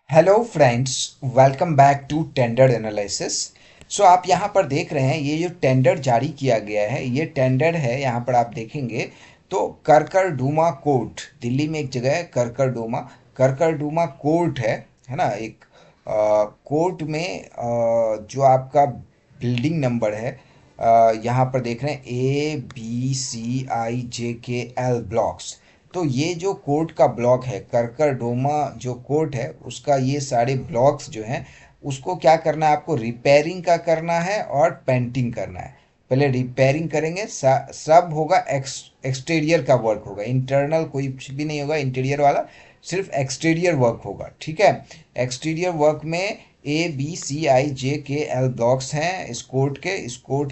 Hello friends, welcome back to tender analysis. So आप यहाँ पर देख रहे हैं ये जो टेंडर जारी किया गया है, ये टेंडर है। यहाँ पर आप देखेंगे तो करकरडूमा कोर्ट, दिल्ली में एक जगह है करकरडूमा कोर्ट है ना। एक कोर्ट में जो आपका बिल्डिंग नंबर है, यहाँ पर देख रहे हैं ABCIJKL ब्लॉक्स। तो ये जो कोर्ट का ब्लॉक है, करकरडोमा जो कोर्ट है, उसका ये सारे ब्लॉक्स जो हैं, उसको क्या करना है, आपको रिपेयरिंग का करना है और पेंटिंग करना है। पहले रिपेयरिंग करेंगे, सब होगा एक्सटीरियर का वर्क होगा, इंटरनल कोई कुछ भी नहीं होगा, इंटीरियर वाला सिर्फ एक्सटीरियर वर्क होगा। ठीक है। एक्सटीरियर वर्क में ABCIJKL ब्लॉक्स हैं इस कोर्ट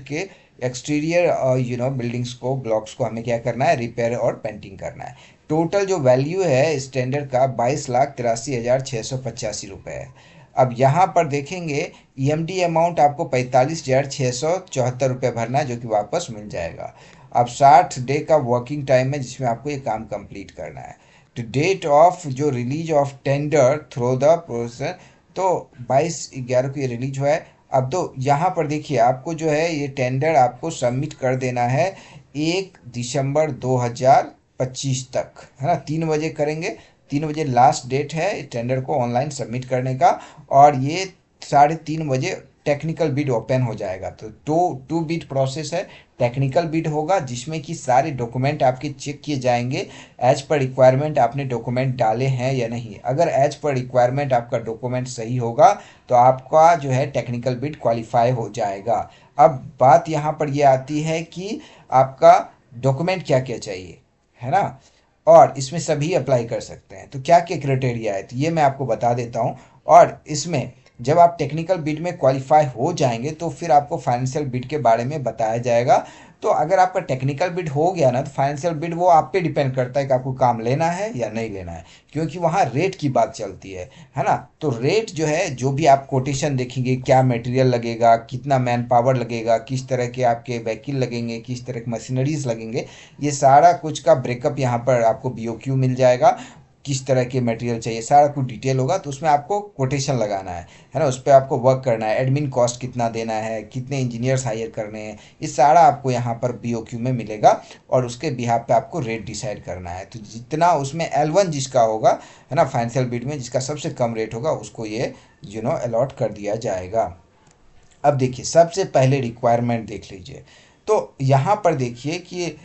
के एक्सटीरियर बिल्डिंग्स को, ब्लॉक्स को हमें क्या करना है, रिपेयर और पेंटिंग करना है। टोटल जो वैल्यू है इस टेंडर का 22,83,685 रुपये है। अब यहाँ पर देखेंगे EMD अमाउंट आपको 45,674 रुपये भरना है, जो कि वापस मिल जाएगा। अब 60 डे का वर्किंग टाइम है जिसमें आपको ये काम कंप्लीट करना है। तो डेट ऑफ जो release of tender through the process, तो 22/11 को ये रिलीज हुआ है। अब तो यहाँ पर देखिए, आपको जो है ये टेंडर आपको सबमिट कर देना है 1 दिसंबर 2025 तक, है ना। 3 बजे करेंगे, 3 बजे लास्ट डेट है टेंडर को ऑनलाइन सबमिट करने का। और ये 3:30 बजे टेक्निकल बिड ओपन हो जाएगा। तो टू बिड प्रोसेस है। टेक्निकल बिड होगा जिसमें कि सारे डॉक्यूमेंट आपके चेक किए जाएंगे, एज पर रिक्वायरमेंट आपने डॉक्यूमेंट डाले हैं या नहीं। अगर एज पर रिक्वायरमेंट आपका डॉक्यूमेंट सही होगा तो आपका जो है टेक्निकल बिड क्वालिफाई हो जाएगा। अब बात यहाँ पर ये आती है कि आपका डॉक्यूमेंट क्या क्या चाहिए, है ना। और इसमें सभी अप्लाई कर सकते हैं। तो क्या क्या क्राइटेरिया है, तो ये मैं आपको बता देता हूँ। और इसमें जब आप टेक्निकल बिड में क्वालिफाई हो जाएंगे तो फिर आपको फाइनेंशियल बिड के बारे में बताया जाएगा। तो अगर आपका टेक्निकल बिड हो गया ना, तो फाइनेंशियल बिड वो आप पे डिपेंड करता है कि आपको काम लेना है या नहीं लेना है, क्योंकि वहाँ रेट की बात चलती है ना। तो रेट जो है, जो भी आप कोटेशन देखेंगे, क्या मटेरियल लगेगा, कितना मैन पावर लगेगा, किस तरह के आपके व्हीकल लगेंगे, किस तरह के मशीनरीज लगेंगे, ये सारा कुछ का ब्रेकअप यहाँ पर आपको BOQ मिल जाएगा। किस तरह के मटेरियल चाहिए, सारा कुछ डिटेल होगा। तो उसमें आपको कोटेशन लगाना है ना। उस पर आपको वर्क करना है, एडमिन कॉस्ट कितना देना है, कितने इंजीनियर्स हायर करने हैं, ये सारा आपको यहाँ पर BOQ में मिलेगा। और उसके बिहाफ पे आपको रेट डिसाइड करना है। तो जितना उसमें L1 जिसका होगा, है ना, फाइनेंशियल बिड में जिसका सबसे कम रेट होगा, उसको ये अलॉट कर दिया जाएगा। अब देखिए, सबसे पहले रिक्वायरमेंट देख लीजिए। तो यहाँ पर देखिए कि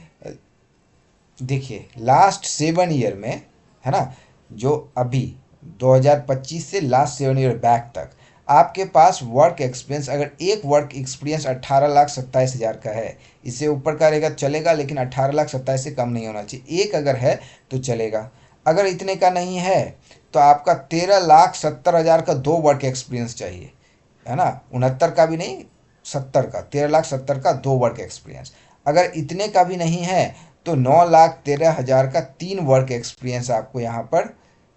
देखिए लास्ट 7 ईयर में, है ना, जो अभी 2025 से लास्ट 7 ईयर बैक तक आपके पास वर्क एक्सपीरियंस, अगर एक वर्क एक्सपीरियंस 18,27,000 का है, इससे ऊपर का रहेगा चलेगा, लेकिन 18,27,000 से कम नहीं होना चाहिए। एक अगर है तो चलेगा। अगर इतने का नहीं है तो आपका 13,70,000 का 2 वर्क एक्सपीरियंस चाहिए, है ना। 69 का भी नहीं, 70 का, 13,70,000 का 2 वर्क एक्सपीरियंस। अगर इतने का भी नहीं है तो 9,13,000 का 3 वर्क एक्सपीरियंस आपको यहाँ पर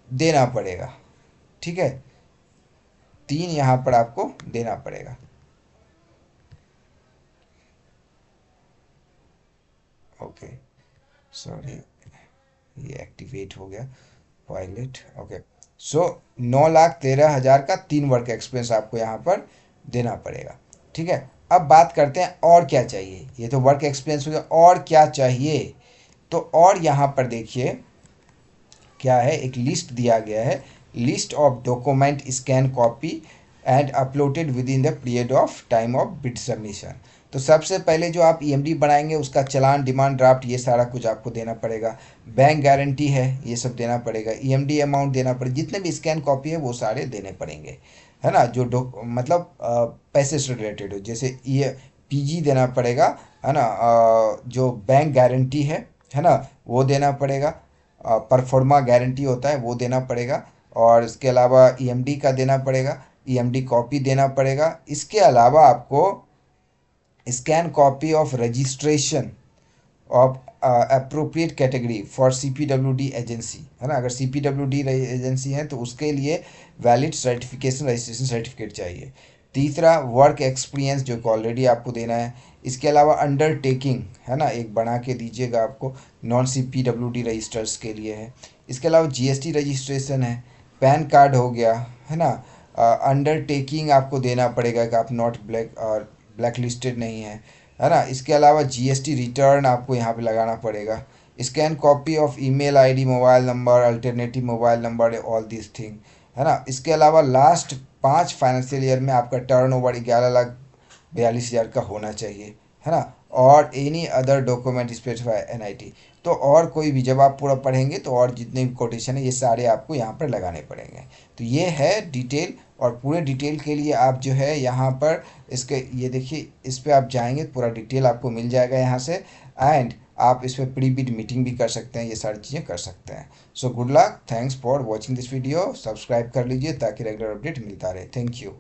देना पड़ेगा। ठीक है, 3 यहाँ पर आपको देना पड़ेगा। ओके, सॉरी, ये एक्टिवेट हो गया पायलट। ओके, सो 9,13,000 का 3 वर्क एक्सपीरियंस आपको यहाँ पर देना पड़ेगा। ठीक है। अब बात करते हैं और क्या चाहिए। ये तो वर्क एक्सपीरियंस हो गया, और क्या चाहिए। तो और यहाँ पर देखिए क्या है, एक लिस्ट दिया गया है, list of document scan copy and uploaded with in the period of time of bid submission. तो सबसे पहले जो आप EMD बनाएंगे उसका चालान, डिमांड ड्राफ्ट, ये सारा कुछ आपको देना पड़ेगा। बैंक गारंटी है, ये सब देना पड़ेगा। EMD अमाउंट देना पड़ेगा, जितने भी स्कैन कॉपी है वो सारे देने पड़ेंगे, है ना। जो मतलब पैसे से रिलेटेड हो, जैसे ये PG देना पड़ेगा, है ना। जो बैंक गारंटी है ना, वो देना पड़ेगा। परफॉर्मा गारंटी होता है, वो देना पड़ेगा। और इसके अलावा EMD का देना पड़ेगा, EMD कॉपी देना पड़ेगा। इसके अलावा आपको scan copy of registration of appropriate category for CPWD agency, है ना। अगर CPWD एजेंसी है तो उसके लिए वैलिड सर्टिफिकेशन, रजिस्ट्रेशन सर्टिफिकेट चाहिए। तीसरा, वर्क एक्सपीरियंस, जो कि ऑलरेडी आपको देना है। इसके अलावा अंडरटेकिंग, है ना, एक बना के दीजिएगा आपको, नॉन CPWD रजिस्टर्स के लिए है। इसके अलावा GST रजिस्ट्रेशन है। पैन कार्ड हो गया, है ना। अंडरटेकिंग आपको देना पड़ेगा कि आप नॉट ब्लैक और ब्लैक लिस्टेड नहीं है ना। इसके अलावा जीएसटी रिटर्न आपको यहाँ पे लगाना पड़ेगा। Scan copy of email ID, mobile number, alternative mobile number, all this thing, है ना। इसके अलावा लास्ट 5 फाइनेंशियल ईयर में आपका टर्नओवर 11,42,000 का होना चाहिए, है ना। और any other document specify NIT. तो और कोई भी, जब आप पूरा पढ़ेंगे तो और जितने भी कोटेशन है ये सारे आपको यहाँ पर लगाने पड़ेंगे। तो ये है डिटेल, और पूरे डिटेल के लिए आप जो है यहाँ पर इसके ये देखिए, इस पर आप जाएंगे तो पूरा डिटेल आपको मिल जाएगा यहाँ से। एंड आप इस पर प्री बिड मीटिंग भी कर सकते हैं, ये सारी चीज़ें कर सकते हैं। So good luck, thanks for watching this video. Subscribe कर लीजिए ताकि रेगुलर अपडेट मिलता रहे। Thank you.